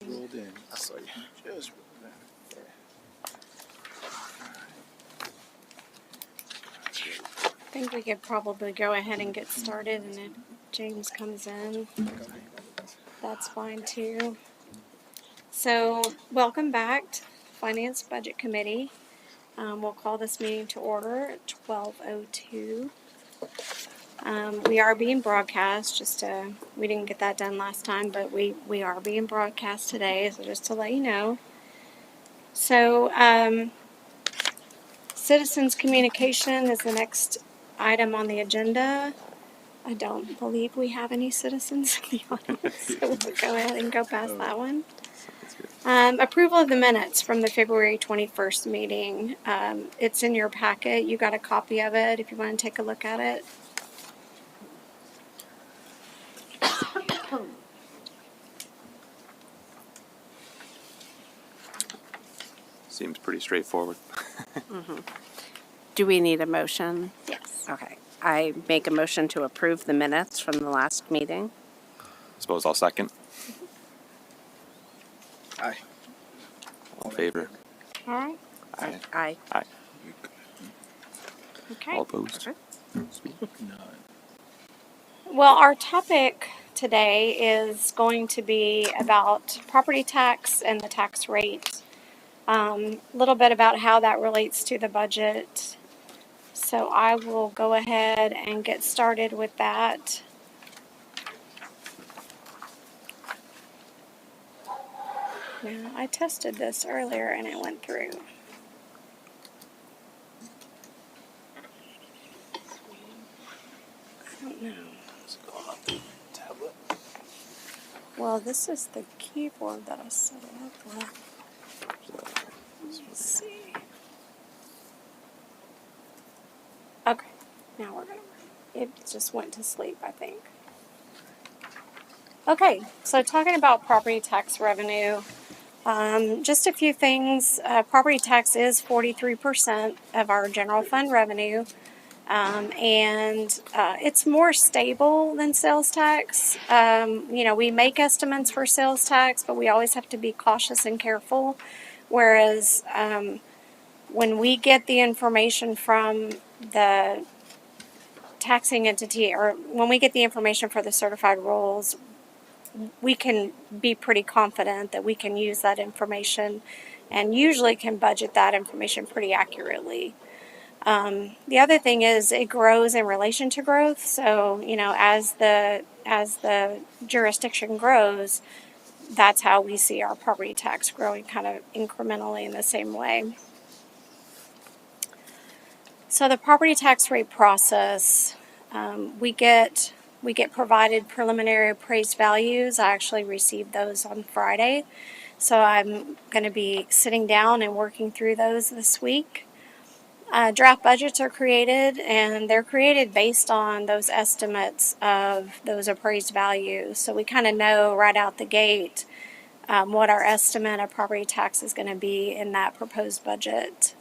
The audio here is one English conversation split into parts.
rolled in. I saw you. Just rolled in. I think we could probably go ahead and get started, and if James comes in, that's fine too. So, welcome back to Finance Budget Committee. We'll call this meeting to order at 12:02. We are being broadcast, we didn't get that done last time, but we are being broadcast today, so just to let you know. So, citizens communication is the next item on the agenda. I don't believe we have any citizens in the audience, so we'll go ahead and go past that one. Approval of the minutes from the February 21st meeting. It's in your packet. You got a copy of it if you want to take a look at it. Seems pretty straightforward. Do we need a motion? Yes. Okay. I make a motion to approve the minutes from the last meeting. Suppose I'll second. Aye. All in favor? All right. Aye. Aye. Aye. Okay. All opposed? None. Well, our topic today is going to be about property tax and the tax rate. A little bit about how that relates to the budget. So I will go ahead and get started with that. Now, I tested this earlier and it went through. I don't know. What's going on the tablet? Well, this is the keyboard that I set it up with. Let's see. Okay, now we're gonna. It just went to sleep, I think. Okay, so talking about property tax revenue, just a few things. Property tax is 43% of our general fund revenue, and it's more stable than sales tax. We make estimates for sales tax, but we always have to be cautious and careful. Whereas when we get the information from the taxing entity, or when we get the information for the certified rolls, we can be pretty confident that we can use that information and usually can budget that information pretty accurately. The other thing is it grows in relation to growth. So, as the jurisdiction grows, that's how we see our property tax growing kind of incrementally in the same way. So the property tax rate process, we get provided preliminary appraised values. I actually received those on Friday. So I'm going to be sitting down and working through those this week. Draft budgets are created, and they're created based on those estimates of those appraised values. So we kind of know right out the gate what our estimate of property tax is going to be in that proposed budget.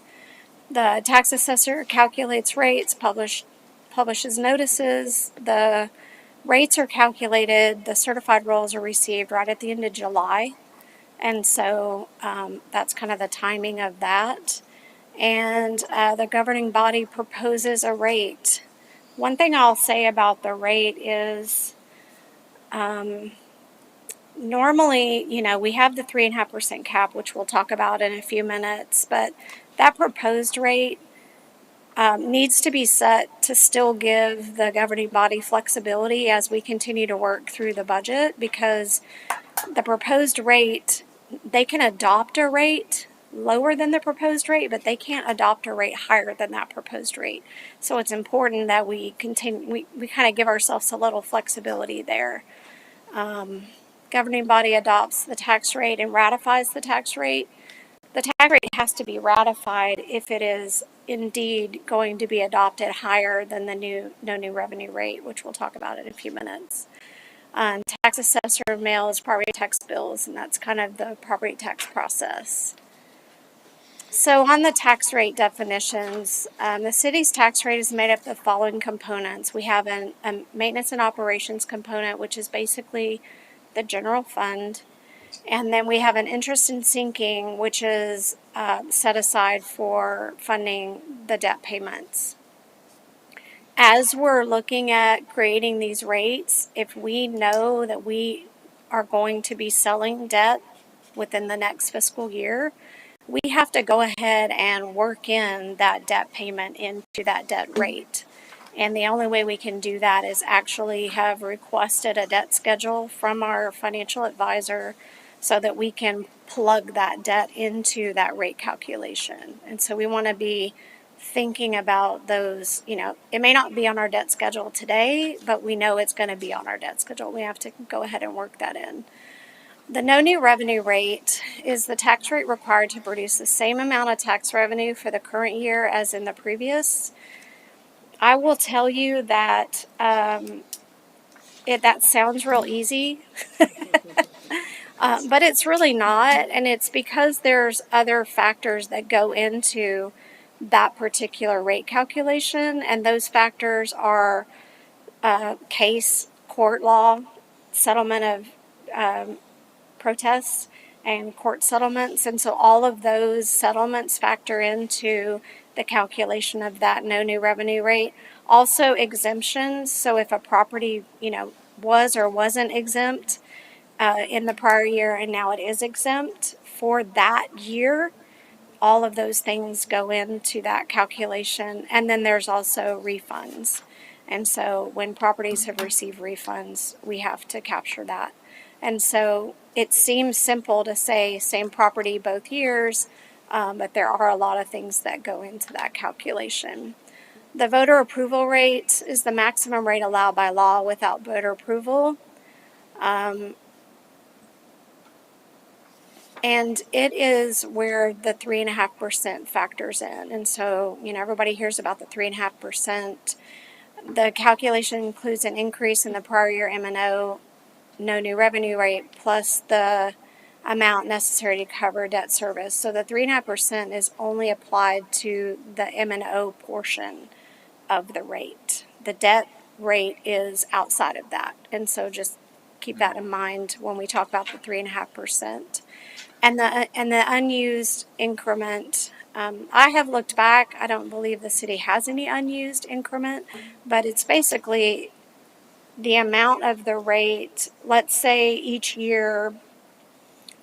The tax assessor calculates rates, publishes notices. The rates are calculated, the certified rolls are received right at the end of July. And so that's kind of the timing of that. And the governing body proposes a rate. One thing I'll say about the rate is normally, we have the 3.5% cap, which we'll talk about in a few minutes, but that proposed rate needs to be set to still give the governing body flexibility as we continue to work through the budget, because the proposed rate, they can adopt a rate lower than the proposed rate, but they can't adopt a rate higher than that proposed rate. So it's important that we continue, we kind of give ourselves a little flexibility there. Governing body adopts the tax rate and ratifies the tax rate. The tax rate has to be ratified if it is indeed going to be adopted higher than the no new revenue rate, which we'll talk about in a few minutes. Tax assessor mails property tax bills, and that's kind of the property tax process. So on the tax rate definitions, the city's tax rate is made up of the following components. We have a maintenance and operations component, which is basically the general fund. And then we have an interest in sinking, which is set aside for funding the debt payments. As we're looking at creating these rates, if we know that we are going to be selling debt within the next fiscal year, we have to go ahead and work in that debt payment into that debt rate. And the only way we can do that is actually have requested a debt schedule from our financial advisor so that we can plug that debt into that rate calculation. And so we want to be thinking about those, it may not be on our debt schedule today, but we know it's going to be on our debt schedule. We have to go ahead and work that in. The no new revenue rate is the tax rate required to produce the same amount of tax revenue for the current year as in the previous. I will tell you that that sounds real easy, but it's really not, and it's because there's other factors that go into that particular rate calculation, and those factors are case, court law, settlement of protests, and court settlements. And so all of those settlements factor into the calculation of that no new revenue rate. Also exemptions. So if a property, was or wasn't exempt in the prior year and now it is exempt for that year, all of those things go into that calculation. And then there's also refunds. And so when properties have received refunds, we have to capture that. And so it seems simple to say same property both years, but there are a lot of things that go into that calculation. The voter approval rate is the maximum rate allowed by law without voter approval. And it is where the 3.5% factors in. And so, everybody hears about the 3.5%. The calculation includes an increase in the prior year M&O, no new revenue rate, plus the amount necessary to cover debt service. So the 3.5% is only applied to the M&O portion of the rate. The debt rate is outside of that. And so just keep that in mind when we talk about the 3.5%. And the unused increment, I have looked back. I don't believe the city has any unused increment, but it's basically the amount of the rate. Let's say each year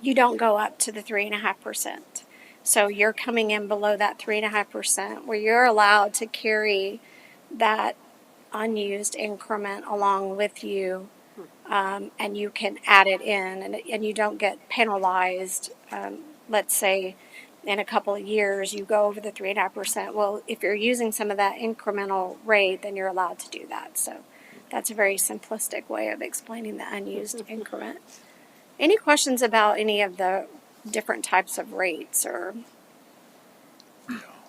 you don't go up to the 3.5%. So you're coming in below that 3.5%, where you're allowed to carry that unused increment along with you. And you can add it in, and you don't get penalized. Let's say in a couple of years you go over the 3.5%. Well, if you're using some of that incremental rate, then you're allowed to do that. So that's a very simplistic way of explaining the unused increment. Any questions about any of the different types of rates or?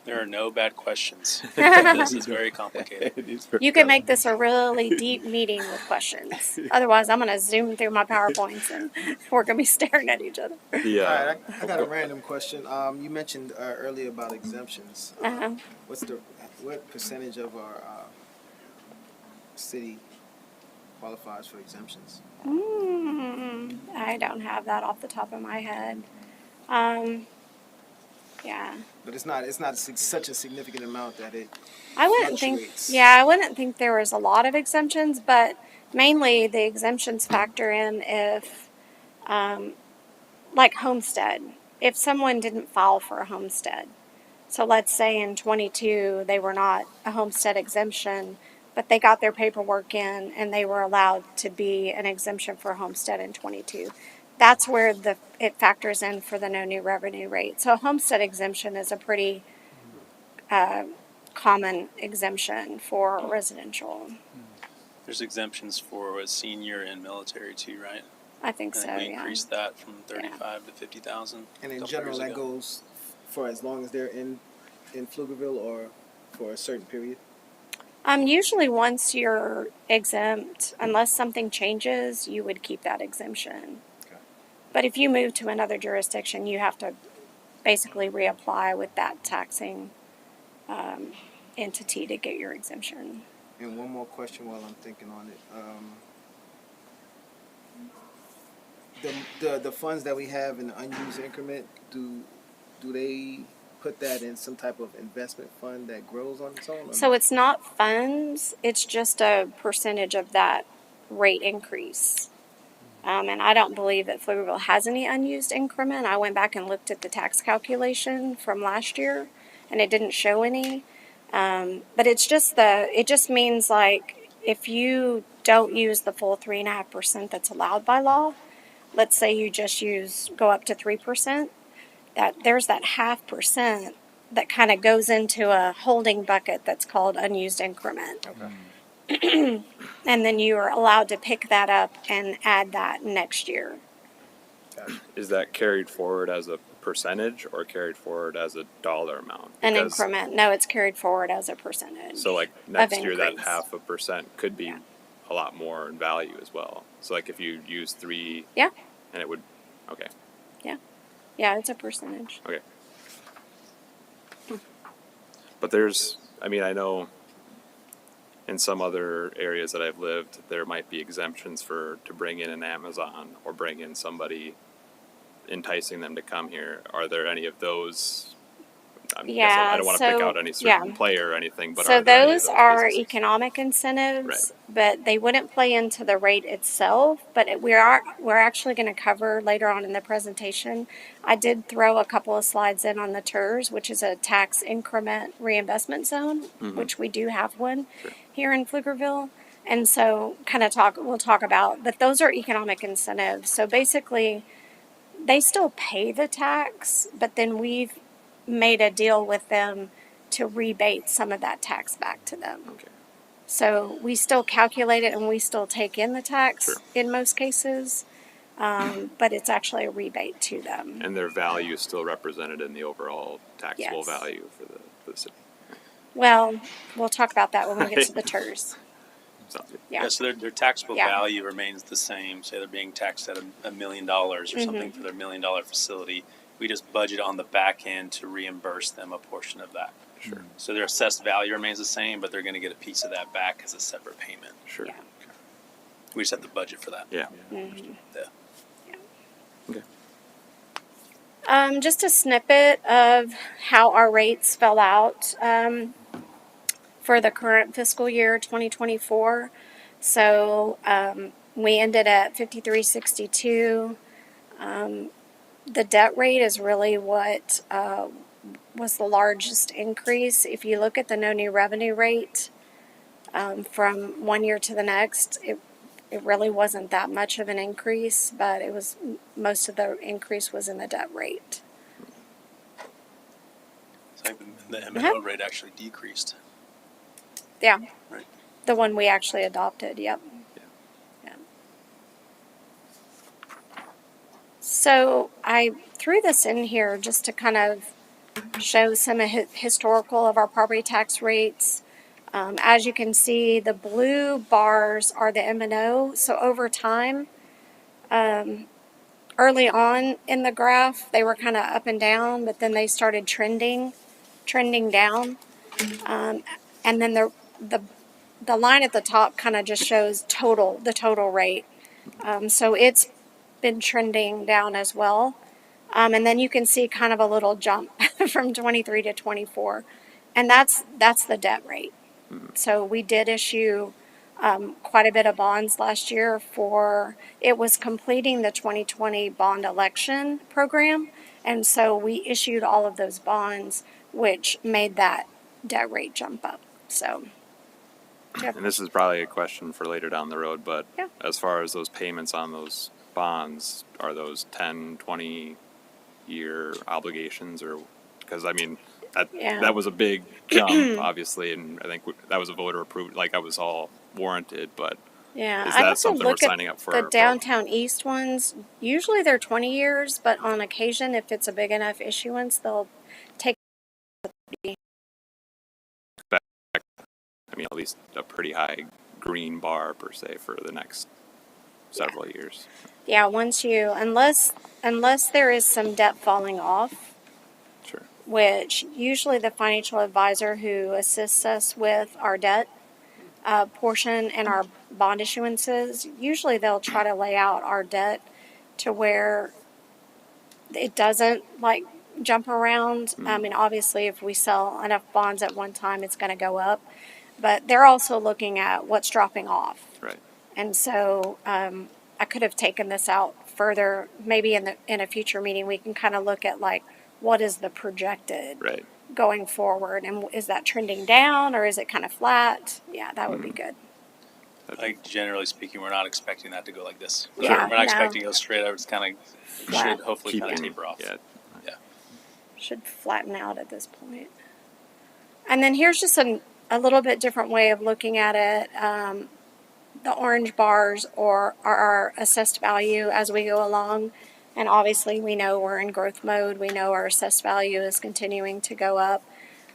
There are no bad questions. This is very complicated. You can make this a really deep meeting with questions. Otherwise, I'm going to zoom through my PowerPoints and we're going to be staring at each other. All right, I got a random question. You mentioned earlier about exemptions. What percentage of our city qualifies for exemptions? I don't have that off the top of my head. Yeah. But it's not such a significant amount that it. I wouldn't fluctuates. I wouldn't think there was a lot of exemptions, but mainly the exemptions factor in if, like homestead, if someone didn't file for a homestead. So let's say in 22 they were not a homestead exemption, but they got their paperwork in and they were allowed to be an exemption for a homestead in 22. That's where it factors in for the no new revenue rate. So a homestead exemption is a pretty common exemption for residential. There's exemptions for a senior and military too, right? I think I so, think we yeah. increased that from 35 to 50,000. And in general, that goes for as long as they're in Pflugerville or for a certain period? Usually once you're exempt, unless something changes, you would keep that exemption. Okay. But if you move to another jurisdiction, you have to basically reapply with that taxing entity to get your exemption. And one more question while I'm thinking on it. the funds that we have in the unused increment, do they put that in some type of investment fund that grows on its own? Or So it's not funds, it's just a percentage of that rate increase. And I don't believe that Pflugerville has any unused increment. I went back and looked at the tax calculation from last year, and it didn't show any. But it just means like if you don't use the full 3.5% that's allowed by law, let's say you just go up to 3%, that there's that 0.5% that kind of goes into a holding bucket that's called unused increment. okay. And then you are allowed to pick that up and add that next year. Is that carried forward as a percentage or carried forward as a dollar amount? An Because- increment. No, it's carried forward as a percentage. So like next year, that increase. 0.5% could be Yeah. a lot more in value as well. So like if you use 3, Yeah. and it would, okay, Yeah, it's a percentage. okay. But there's, I mean, I know in some other areas that I've lived, there might be exemptions to bring in an Amazon or bring in somebody, enticing them to come here. Are there any of those? I Yeah, don't want to pick so- out any certain yeah. player or anything, but So are there any of those are businesses? economic incentives, but they wouldn't play into the rate itself. But we're actually going to cover later on in the presentation. I did throw a couple of slides in on the TERS, which is a tax increment reinvestment zone, which we do have one here in Pflugerville. And so we'll talk about, but those are economic incentives. So basically, they still pay the tax, but then we've made a deal with them to rebate some of that tax back to them. Okay. So we still calculate it and we still take in the tax Sure. in most cases, but it's actually a rebate to them. And their value is still represented in the overall taxable Yes. value for the city. Well, we'll talk about that when we get to the TERS. Sounds good. Yeah. So their taxable Yeah. value remains the same. Say they're being taxed at $1 million or something Mm-hmm. for their $1 million facility. We just budget on the back end to reimburse them a portion of that. Sure. So their assessed value remains the same, but they're going to get a piece of that back as a separate payment. Sure. Yeah. We just have to budget for that. Yeah. Yeah. Okay. Just a snippet of how our rates fell out for the current fiscal year 2024. So we ended at 53.62. The debt rate is really what was the largest increase. If you look at the no new revenue rate from one year to the next, it really wasn't that much of an increase, but it was most of the increase was in the debt rate. So I think the M&O rate actually decreased. Yeah, Right. the one we actually adopted. Yep. Yeah. So I threw this in here just to kind of show some historical of our property tax rates. As you can see, the blue bars are the M&O. So over time, early on in the graph, they were kind of up and down, but then they started trending down. And then the line at the top kind of just shows the total rate. So it's been trending down as well. And then you can see kind of a little jump from 23 to 24. And that's the debt rate. So we did issue quite a bit of bonds last year it was completing the 2020 bond election program. And so we issued all of those bonds, which made that debt rate jump up. So, And this is probably a question for later down the road, but Yeah. as far as those payments on those bonds, are those 10, 20-year obligations or, because I mean, Yeah. that was a big jump, obviously, and I think that was a voter approved, like that was all warranted, but yeah, is I that have to something we're look at signing up for? the downtown east ones. Usually they're 20 years, but on occasion, if it's a big enough issuance, they'll take. I mean, at least a pretty high green bar per se for the next several years. Yeah, unless there is some debt falling off, Sure. which usually the financial advisor who assists us with our debt portion and our bond issuances, usually they'll try to lay out our debt to where it doesn't like jump around. I mean, obviously, if we sell enough bonds at one time, it's going to go up. But they're also looking at what's dropping off. Right. And so I could have taken this out further. Maybe in a future meeting, we can kind of look at like what is the projected Right. going forward, and is that trending down or is it kind of flat? Yeah, that would be good. Like generally speaking, we're not expecting that to go like this. Yeah, We're not no. expecting it to go straight up. It's kind of Flat. should hopefully kind of Keeping- taper off. Yeah. Should flatten out at this point. And then here's just a little bit different way of looking at it. The orange bars are our assessed value as we go along. And obviously, we know we're in growth mode. We know our assessed value is continuing to go up.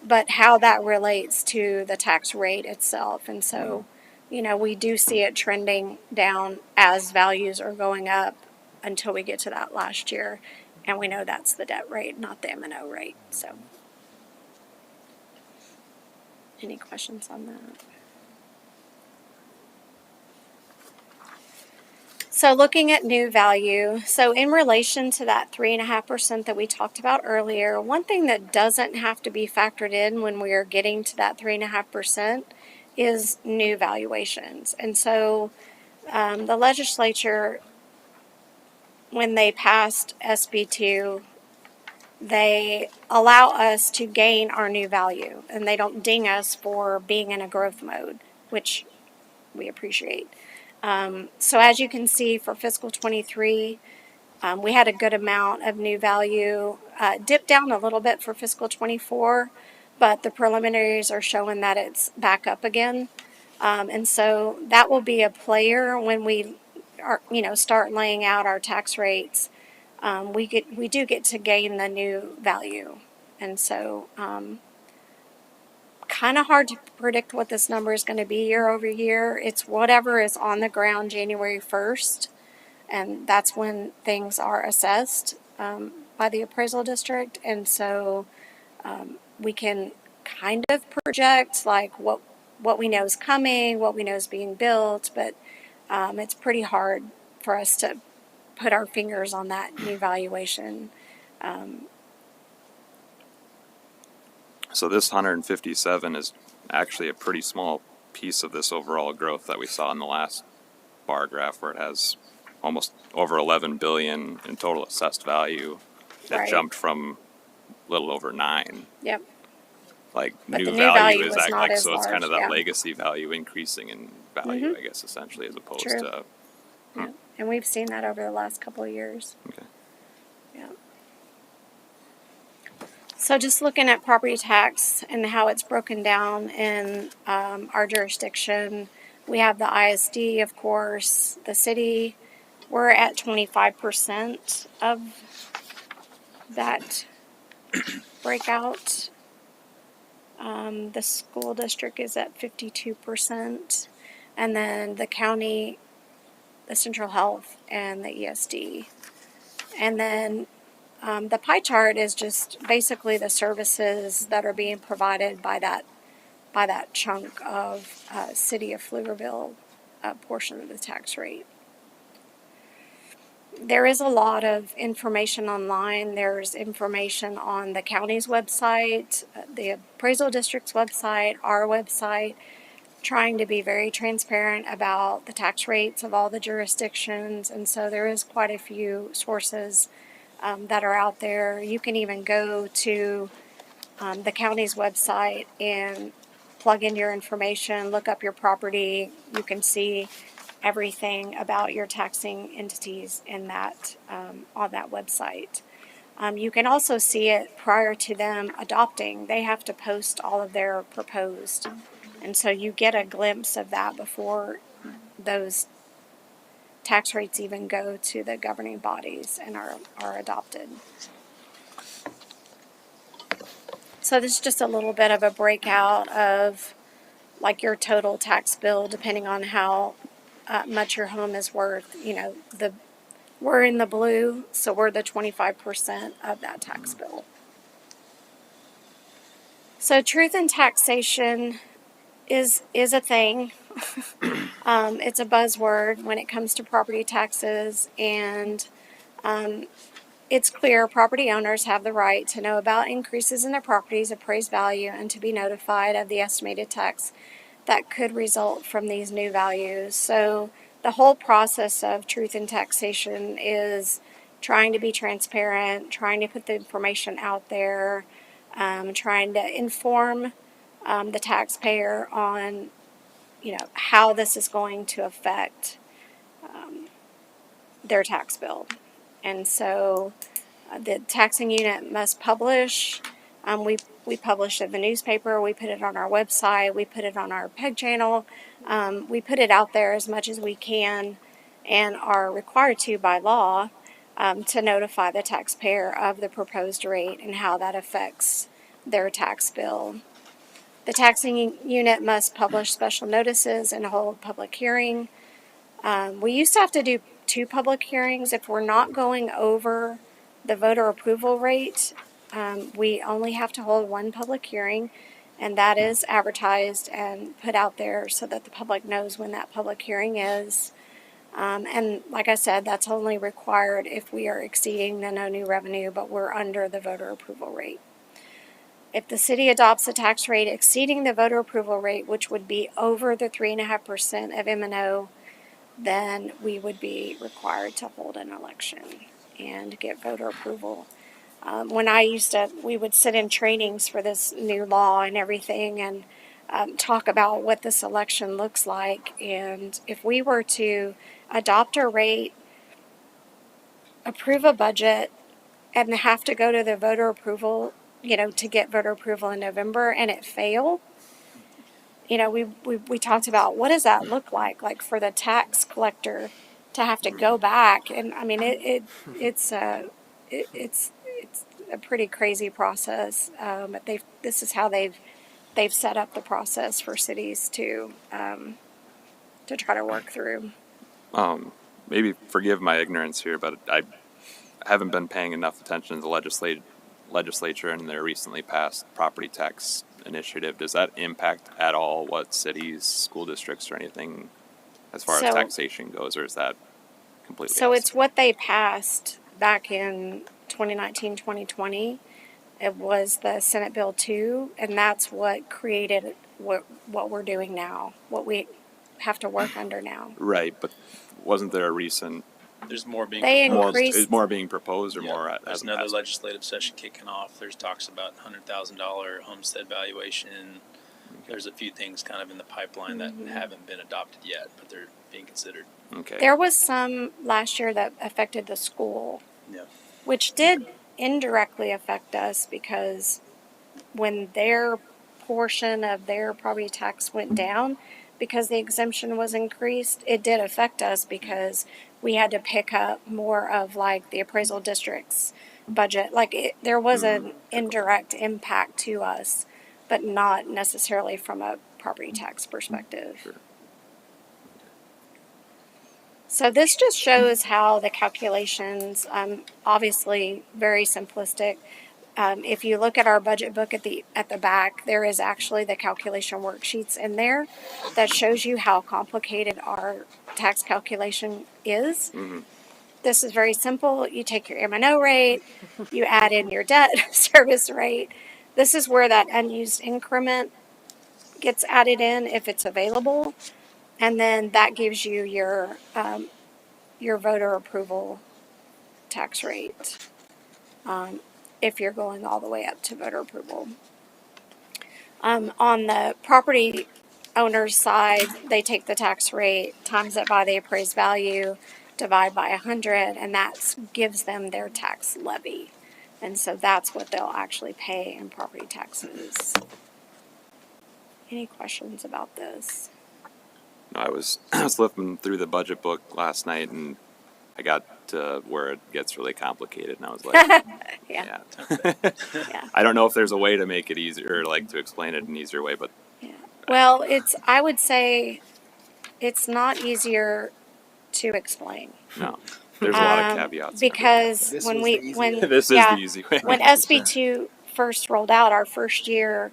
But how that relates to the tax rate itself. And so, you know, we do see it trending down as values are going up until we get to that last year. And we know that's the debt rate, not the M&O rate. So, any questions on that? So looking at new value, so in relation to that 3.5% that we talked about earlier, one thing that doesn't have to be factored in when we are getting to that 3.5% is new valuations. And so the legislature, when they passed SB2, they allow us to gain our new value, and they don't ding us for being in a growth mode, which we appreciate. So as you can see for fiscal 23, we had a good amount of new value. Dipped down a little bit for fiscal 24, but the preliminaries are showing that it's back up again. And so that will be a player when we are, start laying out our tax rates. We do get to gain the new value. And so kind of hard to predict what this number is going to be year over year. It's whatever is on the ground January 1st, and that's when things are assessed by the appraisal district. And so we can kind of project like what we know is coming, what we know is being built, but it's pretty hard for us to put our fingers on that new valuation. So this 157 is actually a pretty small piece of this overall growth that we saw in the last bar graph, where it has almost over 11 billion in total assessed value. That Right. jumped from a little over 9. Yep. Like But new the new value value is was act not like as so it's kind of large, that yeah. legacy value increasing in value, I guess, essentially, as opposed True. to Yeah. And we've seen that over the last couple of years. okay. Yeah. So just looking at property tax and how it's broken down in our jurisdiction, we have the ISD, of course, the city. We're at 25% of that breakout. The school district is at 52%. And then the county, the central health, and the ESD. And then the pie chart is just basically the services that are being provided by that chunk of city of Pflugerville portion of the tax rate. There is a lot of information online. There's information on the county's website, the appraisal district's website, our website, trying to be very transparent about the tax rates of all the jurisdictions. And so there is quite a few sources that are out there. You can even go to the county's website and plug in your information, look up your property. You can see everything about your taxing entities in that on that website. You can also see it prior to them adopting. They have to post all of their proposed, and so you get a glimpse of that before those tax rates even go to the governing bodies and are adopted. So this is just a little bit of a breakout of like your total tax bill, depending on how much your home is worth. We're in the blue, so we're the 25% of that tax bill. So truth in taxation is a thing. It's a buzzword when it comes to property taxes, and It's clear property owners have the right to know about increases in their property's appraised value and to be notified of the estimated tax that could result from these new values. So the whole process of truth in taxation is trying to be transparent, trying to put the information out there, trying to inform the taxpayer on, how this is going to affect their tax bill. And so the taxing unit must publish. We publish it in the newspaper. We put it on our website. We put it on our PEG channel. We put it out there as much as we can and are required to by law to notify the taxpayer of the proposed rate and how that affects their tax bill. The taxing unit must publish special notices and hold public hearing. We used to have to do 2 public hearings if we're not going over the voter approval rate. We only have to hold 1 public hearing, and that is advertised and put out there so that the public knows when that public hearing is. And like I said, that's only required if we are exceeding the no new revenue, but we're under the voter approval rate. If the city adopts a tax rate exceeding the voter approval rate, which would be over the 3.5% of M&O, then we would be required to hold an election and get voter approval. When we would sit in trainings for this new law and everything and talk about what this election looks like. And if we were to adopt a rate, approve a budget, and have to go to the voter approval, to get voter approval in November and it fail, we talked about what does that look like for the tax collector to have to go back. And I mean, it's a pretty crazy process. But this is how they've set up the process for cities to try to work through. Maybe forgive my ignorance here, but I haven't been paying enough attention to the legislature and their recently passed property tax initiative. Does that impact at all what cities, school districts, or anything as far as taxation goes, or is that completely So outside? it's what they passed back in 2019, 2020. It was the Senate Bill 2, and that's what created what we're doing now, what we have to work under now. Right, but wasn't there a recent There's more being They proposed. increased- is more being proposed or Yeah, more there's hasn't another passed? legislative session kicking off. There's talks about $100,000 homestead valuation. There's a few things kind of in the pipeline that haven't been adopted yet, but they're being considered. Okay. There was some last year that affected the school, Yeah. which did indirectly affect us because when their portion of their property tax went down because the exemption was increased, it did affect us because we had to pick up more of like the appraisal district's budget. There was an indirect impact to us, but not necessarily from a property tax perspective. Sure. So this just shows how the calculations, obviously very simplistic. If you look at our budget book at the back, there is actually the calculation worksheets in there that shows you how complicated our tax calculation is. This is very simple. You take your M&O rate, you add in your debt service rate. This is where that unused increment gets added in if it's available. And then that gives you your voter approval tax rate if you're going all the way up to voter approval. On the property owner's side, they take the tax rate, times it by the appraised value, divide by 100, and that gives them their tax levy. And so that's what they'll actually pay in property taxes. Any questions about this? No, I was flipping through the budget book last night and I got to where it gets really complicated and I was like, Yeah. Yeah. I don't know if there's a way to make it easier, like to explain it an easier way, but Yeah. Well, I would say it's not easier to explain. no, there's a lot of caveats. Because This when was we, the easy when, way. This is yeah, the easy way. when SB2 first rolled out our first year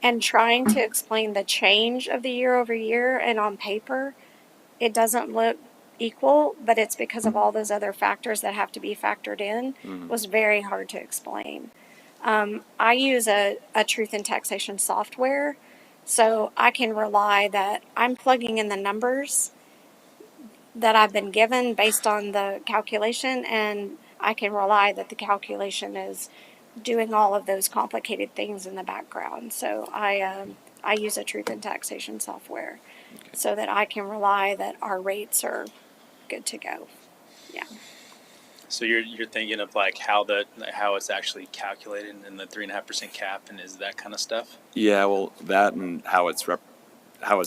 and trying to explain the change of the year over year and on paper, it doesn't look equal, but it's because of all those other factors that have to be factored in, was very hard to explain. I use a truth in taxation software, so I can rely that I'm plugging in the numbers that I've been given based on the calculation, and I can rely that the calculation is doing all of those complicated things in the background. So I use a truth in taxation software so that I can rely that our rates are good to go. Yeah. So you're thinking of like how it's actually calculated and the 3.5% cap and is that kind of stuff? Yeah, well, that and how it's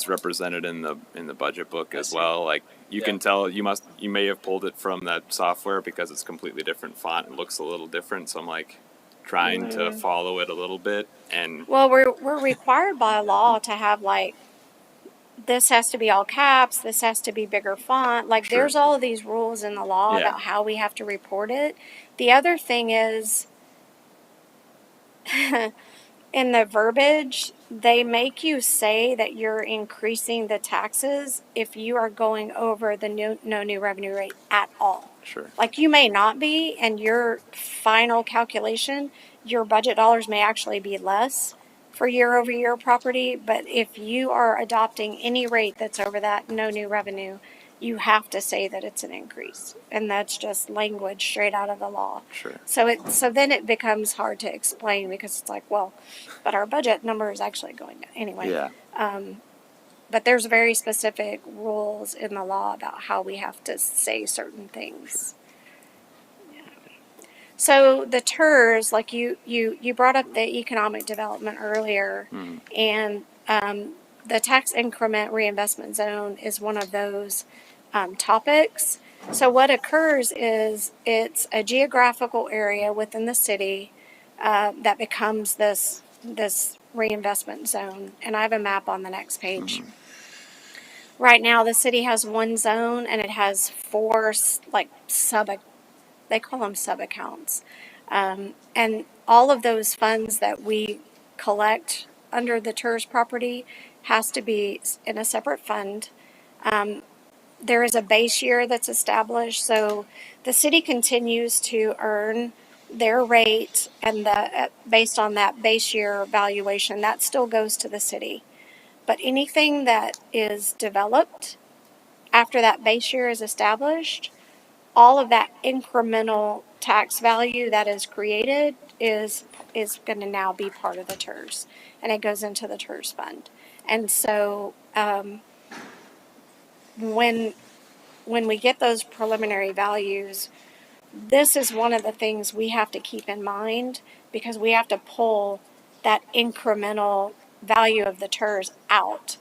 represented in the budget book I as see. well. Like you Yeah. can tell you may have pulled it from that software because it's completely different font and looks a little different. So I'm like trying to follow it a little bit and Well, we're required by law to have like this has to be all caps, this has to be bigger font. Like Sure. there's all of these rules in the law Yeah. about how we have to report it. The other thing is in the verbiage, they make you say that you're increasing the taxes if you are going over the no new revenue rate at all. sure. Like you may not be, and your final calculation, your budget dollars may actually be less for year over year property. But if you are adopting any rate that's over that no new revenue, you have to say that it's an increase. And that's just language straight out of the law. Sure. So then it becomes hard to explain because it's like, well, but our budget number is actually going down anyway. Yeah. But there's very specific rules in the law about how we have to say certain things. Yeah. So the TERS, like you brought up the economic development earlier, and the tax increment reinvestment zone is one of those topics. So what occurs is it's a geographical area within the city that becomes this reinvestment zone, and I have a map on the next page. Right now, the city has one zone, and it has four like they call them sub accounts, and all of those funds that we collect under the TERS property has to be in a separate fund. There is a base year that's established, so the city continues to earn their rate, and based on that base year valuation, that still goes to the city. But anything that is developed after that base year is established, all of that incremental tax value that is created is going to now be part of the TERS, and it goes into the TERS fund. And so when we get those preliminary values, this is one of the things we have to keep in mind because we have to pull that incremental value of the TERS out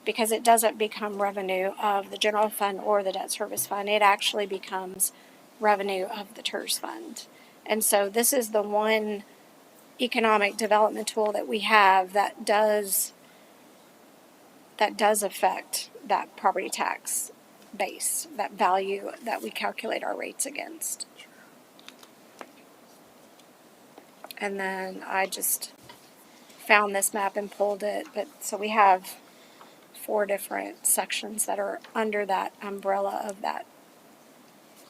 because it doesn't become revenue of the general fund or the debt service fund. It actually becomes revenue of the TERS fund. And so this is the one economic development tool that we have that does affect that property tax base, that value that we calculate our rates against. And then I just found this map and pulled it, but so we have 4 different sections that are under that umbrella of that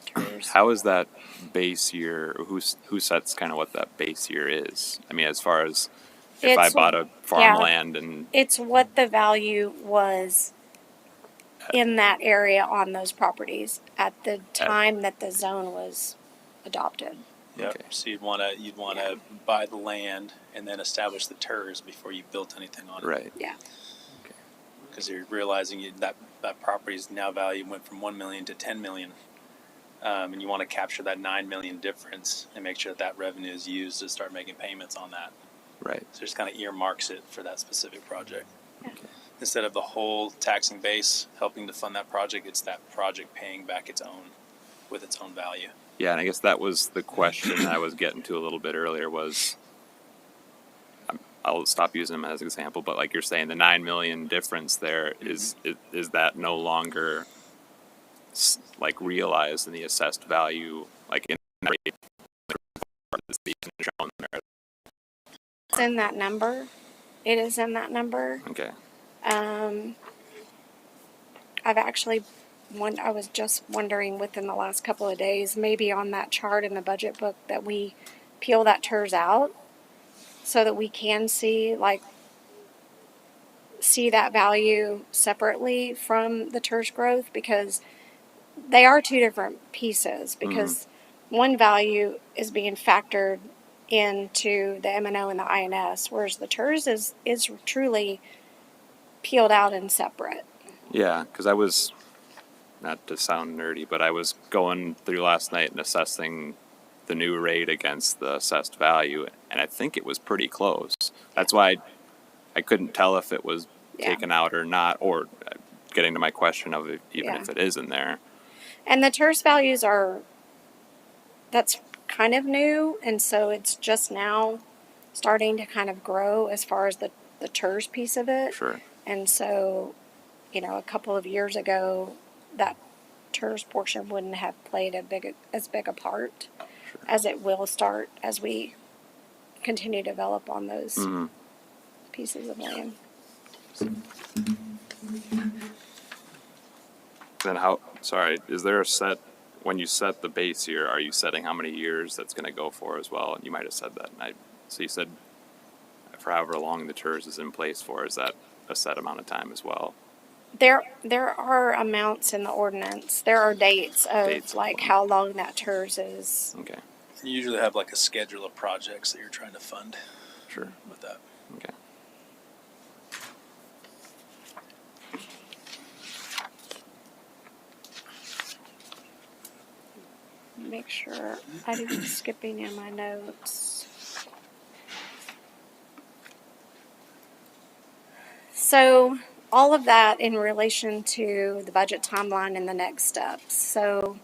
TERS. How is that base year? Who sets kind of what that base year is? I mean, as far as if I It's- bought a farmland and It's what the value was in that area on those properties at the time that the zone was adopted. Yep. Okay. So you'd want to buy the land and then establish the TERS before you built anything on it. right, Yeah. Because you're realizing that property's now value went from 1 million to 10 million. And you want to capture that 9 million difference and make sure that revenue is used to start making payments on that. right, So just kind of earmarks it for that specific project. Yeah. Instead of the whole taxing base helping to fund that project, it's that project paying back its own with its own value. yeah. And I guess that was the question I was getting to a little bit earlier. Was I'll stop using them as an example, but like you're saying, the 9 million difference there is that no longer like realized in the assessed value, like in that rate that's being shown there. It's in that number. It is in that number. Okay, I've actually I was just wondering within the last couple of days, maybe on that chart in the budget book, that we peel that TERS out so that we can see that value separately from the TERS growth, because they are two different pieces, because one value is being factored into the M&O and the INS, whereas the TERS is truly peeled out and separate. Yeah, because I was, not to sound nerdy, but I was going through last night and assessing the new rate against the assessed value, and I think it was pretty close. That's why I couldn't tell if it was Yeah. taken out or not, or getting to my question of even Yeah. if it is in there. And the TERS values that's kind of new, and so it's just now starting to kind of grow as far as the TERS piece of it. Sure. And so, a couple of years ago, that TERS portion wouldn't have played as big a part as it will start as we continue to develop on those pieces of land. Then is there a set, when you set the base year, are you setting how many years that's going to go for as well? And you might have said that. So you said for however long the TERS is in place for, is that a set amount of time as well? There are amounts in the ordinance. There are dates of Dates. how long that TERS is. Okay, You usually have like a schedule of projects that you're trying to fund sure. with that. Okay. Make sure I didn't skip any of my notes. So all of that in relation to the budget timeline and the next steps. So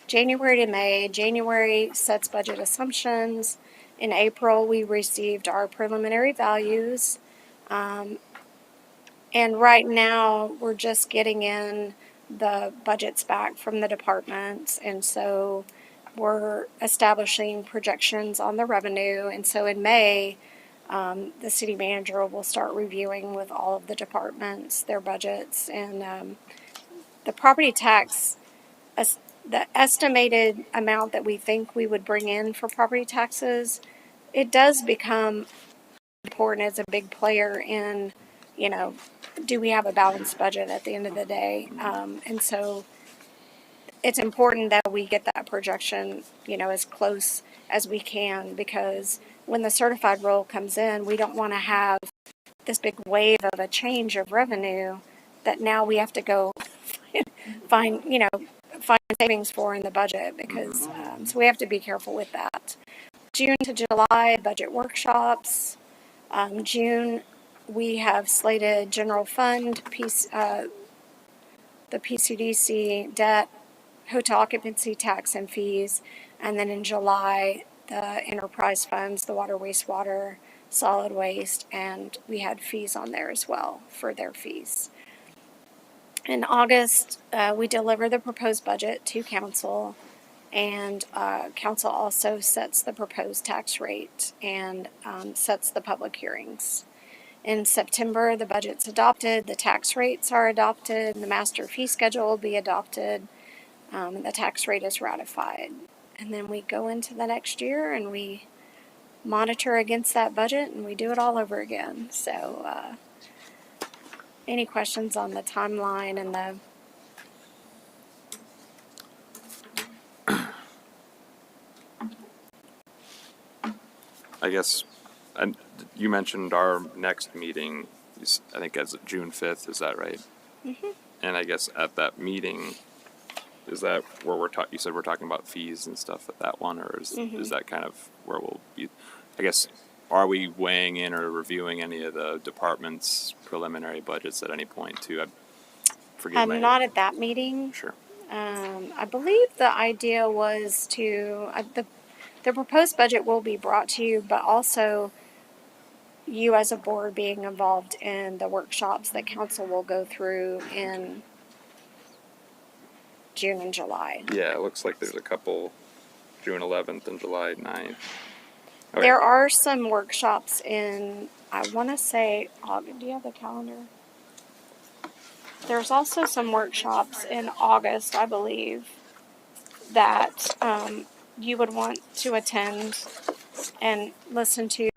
January to May, January sets budget assumptions. In April, we received our preliminary values. And right now, we're just getting in the budgets back from the departments. And so we're establishing projections on the revenue. And so in May, the city manager will start reviewing with all of the departments their budgets. And the property tax, the estimated amount that we think we would bring in for property taxes, it does become important as a big player in, do we have a balanced budget at the end of the day? And so it's important that we get that projection, as close as we can, because when the certified roll comes in, we don't want to have this big wave of a change of revenue that now we have to go find savings for in the budget, because so we have to be careful with that. June to July, budget workshops. June, we have slated general fund piece, the PCDC debt, hotel occupancy tax and fees, and then in July, the enterprise funds, the water, wastewater, solid waste, and we had fees on there as well for their fees. In August, we deliver the proposed budget to council, and council also sets the proposed tax rate and sets the public hearings. In September, the budget's adopted, the tax rates are adopted, the master fee schedule will be adopted, and the tax rate is ratified. And then we go into the next year and we monitor against that budget and we do it all over again. So, any questions on the timeline and the... I guess, and you mentioned our next meeting is, I think, as June 5th. Is that right? Mm-hmm. And I guess at that meeting, is that where you said we're talking about fees and stuff at that one, or is that kind of where we'll be? I guess, are we weighing in or reviewing any of the departments' preliminary budgets at any point too? not at that meeting. Sure. I believe the idea was to, the proposed budget will be brought to you, but also you as a board being involved in the workshops that council will go through in June and July. Yeah, it looks like there's a couple, June 11th and July 9th. Okay. There are some workshops in, I want to say, August. Do you have the calendar? there's also some workshops in August, I believe, that you would want to attend and listen to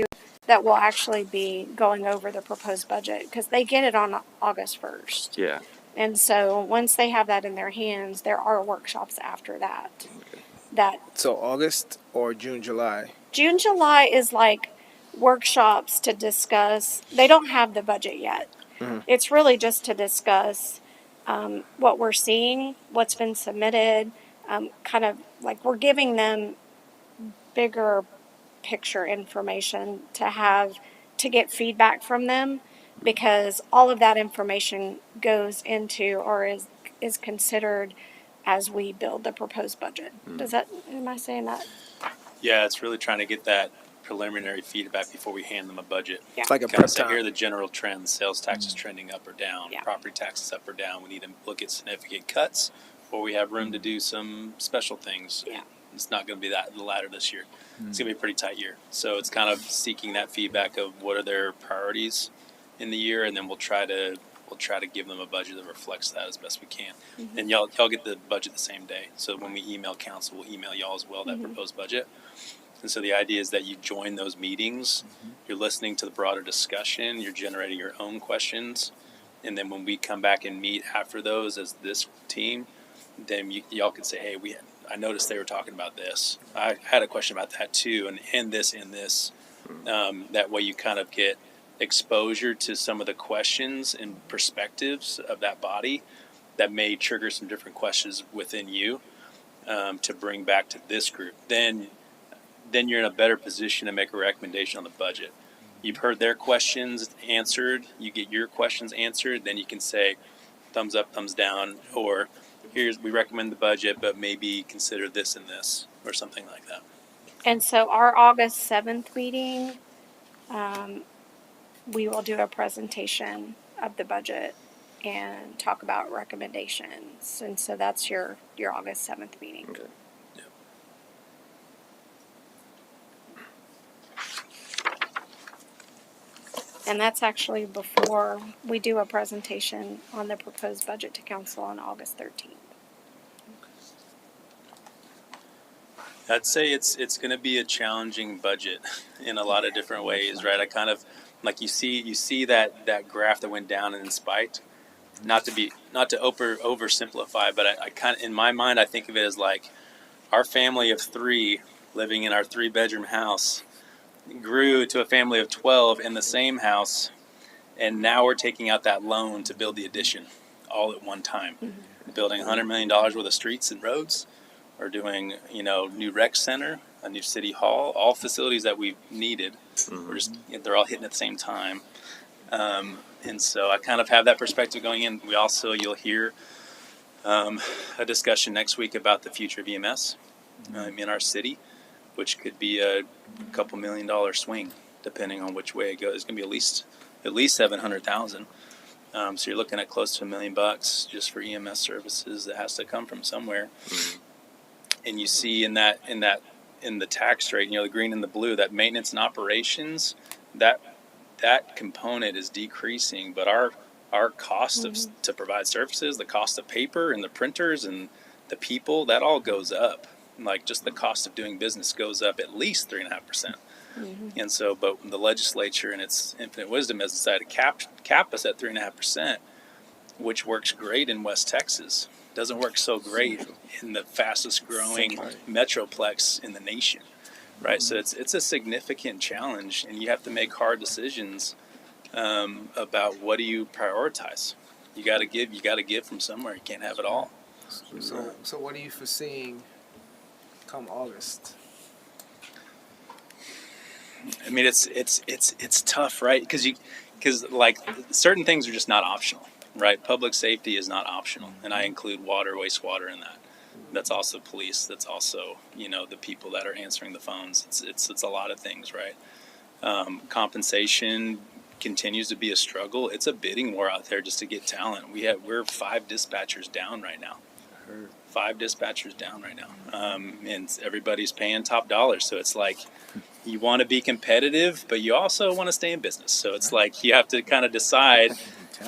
that will actually be going over the proposed budget because they get it on August 1st. Yeah. And so once they have that in their hands, there are workshops after that. That So August or June, July? June, July is like workshops to discuss. They don't have the budget yet. It's really just to discuss what we're seeing, what's been submitted, kind of like we're giving them bigger picture information to get feedback from them because all of that information goes into or is considered as we build the proposed budget. Am I saying that? Yeah, it's really trying to get that preliminary feedback before we hand them a budget. Yeah. It's like a Kind prep of say, here are time. the general trends, sales taxes trending up or down, Yeah. property taxes up or down. We need to look at significant cuts, or we have room to do some special things. Yeah. It's not going to be the latter this year. It's going to be a pretty tight year. So it's kind of seeking that feedback of what are their priorities in the year, and then we'll try to give them a budget that reflects that as best we can. And y'all get the budget the same day. So when we email council, we'll email y'all as well that proposed budget. And so the idea is that you join those meetings, you're listening to the broader discussion, you're generating your own questions, and then when we come back and meet after those as this team, then y'all can say, hey, I noticed they were talking about this. I had a question about that too, and this. That way you kind of get exposure to some of the questions and perspectives of that body that may trigger some different questions within you to bring back to this group. Then you're in a better position to make a recommendation on the budget. You've heard their questions answered, you get your questions answered, then you can say thumbs up, thumbs down, or we recommend the budget, but maybe consider this and this, or something like that. And so our August 7th meeting, we will do a presentation of the budget and talk about recommendations. And so that's your August 7th meeting. Okay. And that's actually before we do a presentation on the proposed budget to council on August 13th. I'd say it's going to be a challenging budget in a lot of different ways, right? I kind of like you see that graph that went down and then spiked. Not to oversimplify, but I kind of in my mind I think of it as like our family of 3 living in our 3-bedroom house grew to a family of 12 in the same house, and now we're taking out that loan to build the addition all at one time. Building $100 million worth of streets and roads, or doing new rec center, a new city hall, all facilities that we've needed. They're all hitting at the same time, and so I kind of have that perspective going in. You'll hear a discussion next week about the future of EMS in our city, which could be a couple $1 million swing depending on which way it goes. It's going to be at least 700,000. So you're looking at close to $1 million just for EMS services that has to come from somewhere. And you see in the tax rate, the green and the blue, that maintenance and operations, that component is decreasing, but our cost to provide services, the cost of paper and the printers and the people, that all goes up. Like just the cost of doing business goes up at least 3.5%. And so, but the legislature in its infinite wisdom has decided to cap us at 3.5%, which works great in West Texas. Doesn't work so great in the fastest growing metroplex in the nation, right? So it's a significant challenge, and you have to make hard decisions about what do you prioritize. You got to give from somewhere. You can't have it all. So what are you foreseeing come August? I mean, it's tough, right? Because like certain things are just not optional, right? Public safety is not optional, and I include water, wastewater in that. That's also police. That's also the people that are answering the phones. It's a lot of things, right? Compensation continues to be a struggle. It's a bidding war out there just to get talent. We're 5 dispatchers down right now. 5 dispatchers down right now, and everybody's paying top dollar. So it's like you want to be competitive, but you also want to stay in business. So it's like you have to kind of decide,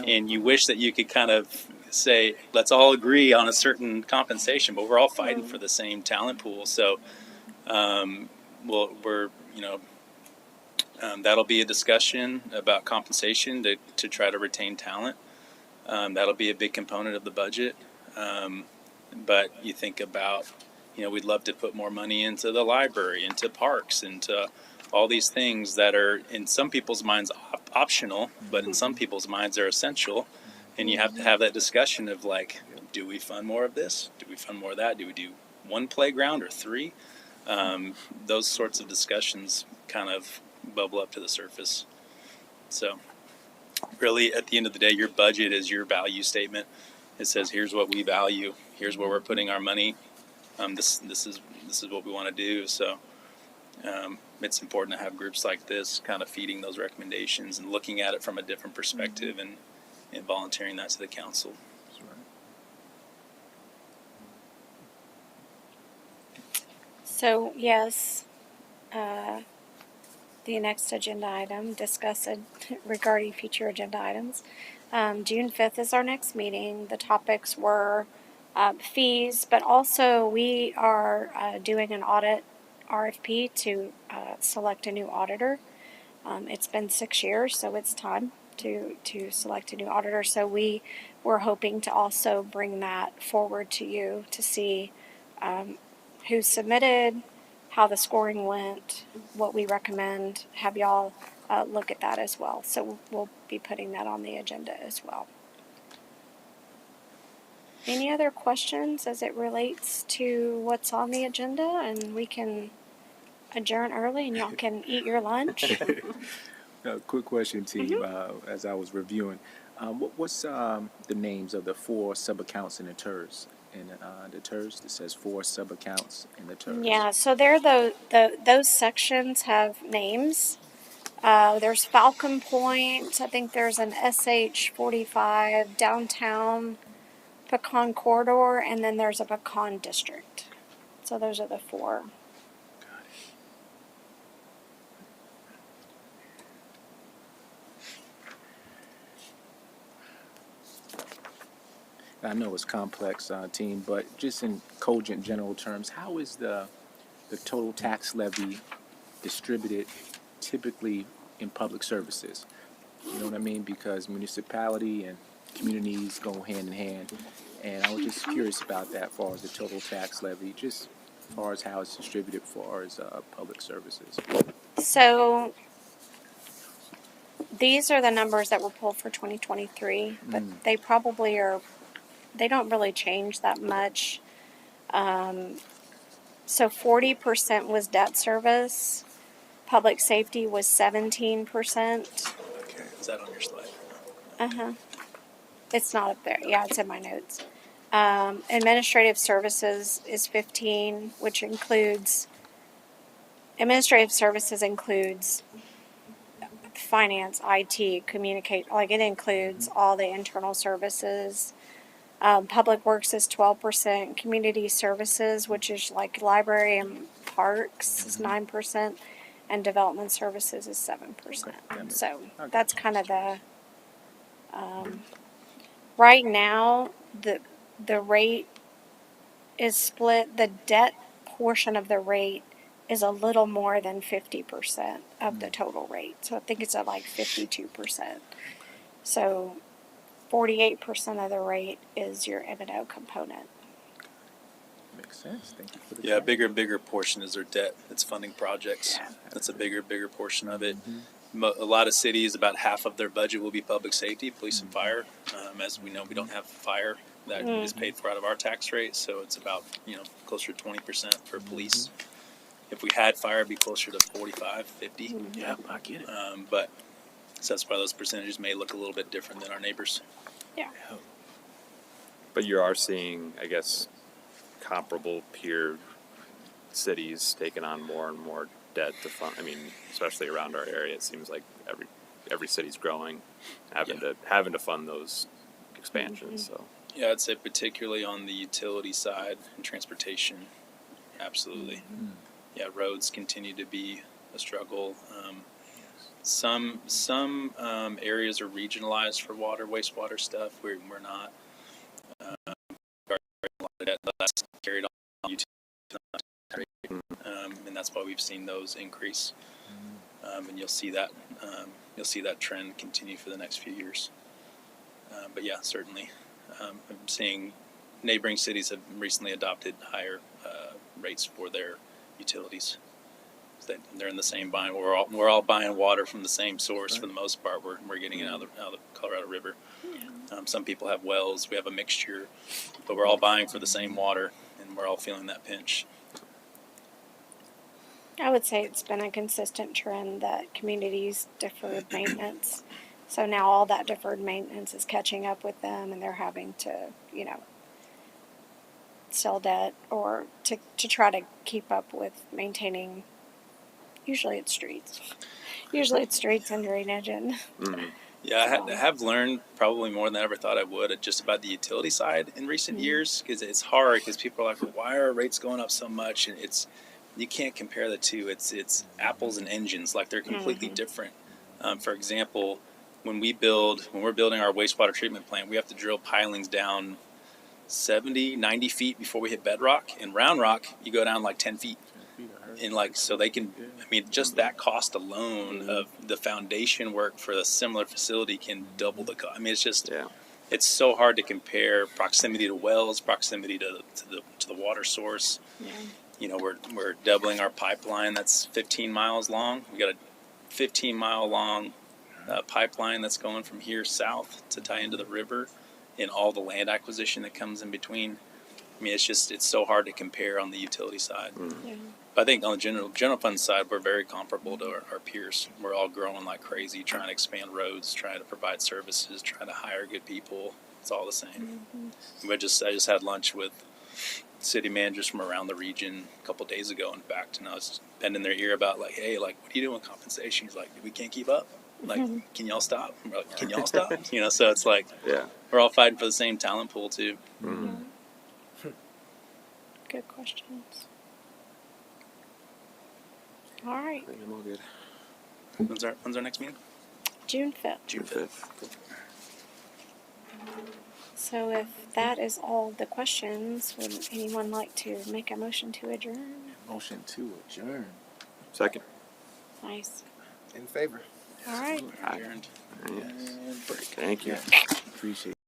and you wish that you could kind of say, let's all agree on a certain compensation, but we're all fighting for the same talent pool. So, that'll be a discussion about compensation to try to retain talent. That'll be a big component of the budget. But you think about, we'd love to put more money into the library, into parks, into all these things that are in some people's minds optional, but in some people's minds are essential. And you have to have that discussion of like, do we fund more of this? Do we fund more of that? Do we do one playground or three? Those sorts of discussions kind of bubble up to the surface. So really, at the end of the day, your budget is your value statement. It says, here's what we value. Here's where we're putting our money. This is what we want to do. So it's important to have groups like this kind of feeding those recommendations and looking at it from a different perspective and volunteering that to the council. So, yes, the next agenda item, discuss it regarding future agenda items. June 5th is our next meeting. The topics were fees, but also we are doing an audit RFP to select a new auditor. It's been 6 years, so it's time to select a new auditor. So we were hoping to also bring that forward to you to see who submitted, how the scoring went, what we recommend. Have y'all look at that as well. So we'll be putting that on the agenda as well. Any other questions as it relates to what's on the agenda? And we can adjourn early and y'all can eat your lunch. Quick question, team. As I was reviewing, what's the names of the 4 sub-accounts in the TERS? In the TERS, it says 4 sub-accounts in the TERS. Yeah, so those sections have names. There's Falcon Point. I think there's an SH45 downtown Pecan Corridor, and then there's a Pecan District. So those are the 4. I know it's complex, team, but just in cogent general terms, how is the total tax levy distributed typically in public services? You know what I mean? Because municipality and communities go hand in hand. And I was just curious about that as far as the total tax levy, just as far as how it's distributed as far as public services. So these are the numbers that were pulled for 2023, but they probably are, they don't really change that much. So 40% was debt service. Public safety was 17%. Okay. Is that on your slide? Uh-huh. It's not up there. Yeah, it's in my notes. Administrative services is 15, which includes administrative services includes finance, IT, communicate, like it includes all the internal services. Public works is 12%. Community services, which is like library and parks, is 9%, and development services is 7%. So that's kind of the right now the rate is split. The debt portion of the rate is a little more than 50% of the total rate. So I think it's at like 52%. So 48% of the rate is your M&O component. Makes sense. Thank you for the Yeah, a bigger and bigger portion is their debt. It's funding projects. Yeah. That's a bigger portion of it. A lot of cities, about half of their budget will be public safety, police and fire. As we know, we don't have fire that is paid for out of our tax rate, so it's about closer to 20% for police. If we had fire, it'd be closer to 45, 50. Yeah, I get it. But so that's why those percentages may look a little bit different than our neighbors. Yeah. But you are seeing, I guess, comparable peer cities taking on more and more debt to fund. I mean, especially around our area, it seems like every city's growing, having to fund those expansions. So Yeah, I'd say particularly on the utility side and transportation, absolutely. Yeah, roads continue to be a struggle. Some areas are regionalized for water, wastewater stuff. We're not. debt that's carried on utility, and that's why we've seen those increase. And you'll see that trend continue for the next few years. But yeah, certainly, I'm seeing neighboring cities have recently adopted higher rates for their utilities. They're in the same buying. We're all buying water from the same source for the most part. We're getting it out of the Colorado River. Some people have wells. We have a mixture, but we're all buying for the same water, and we're all feeling that pinch. I would say it's been a consistent trend that communities deferred maintenance. So now all that deferred maintenance is catching up with them, and they're having to, sell debt or to try to keep up with maintaining. Usually it's streets. And drainage and. Yeah, I have learned probably more than I ever thought I would just about the utility side in recent years, because it's hard because people are like, well, why are rates going up so much? And you can't compare the two. It's apples and engines, like they're completely different. For example, when we're building our wastewater treatment plant, we have to drill pilings down 70, 90 feet before we hit bedrock. In Round Rock, you go down like 10 feet. And so they can, just that cost alone of the foundation work for a similar facility can double the cost. It's so hard to compare proximity to wells, proximity to the water source. Yeah. We're doubling our pipeline that's 15 miles long. We got a 15-mile long pipeline that's going from here south to tie into the river, and all the land acquisition that comes in between. It's so hard to compare on the utility side. Yeah. But I think on the general fund side, we're very comparable to our peers. We're all growing like crazy, trying to expand roads, trying to provide services, trying to hire good people. It's all the same. I just had lunch with city managers from around the region a couple of days ago, in fact, and I was bending their ear about hey, what are you doing with compensation? He's like, we can't keep up. Can y'all stop? We're like, can y'all stop? So it's like, we're all fighting for the same talent pool too. Good questions. All right, I'm all good. When's our next meeting? June 5th. June 5th. So if that is all the questions, would anyone like to make a motion to adjourn? Motion to adjourn. Second. Nice. In favor. All right. Adjourned. Thank you. Appreciate it.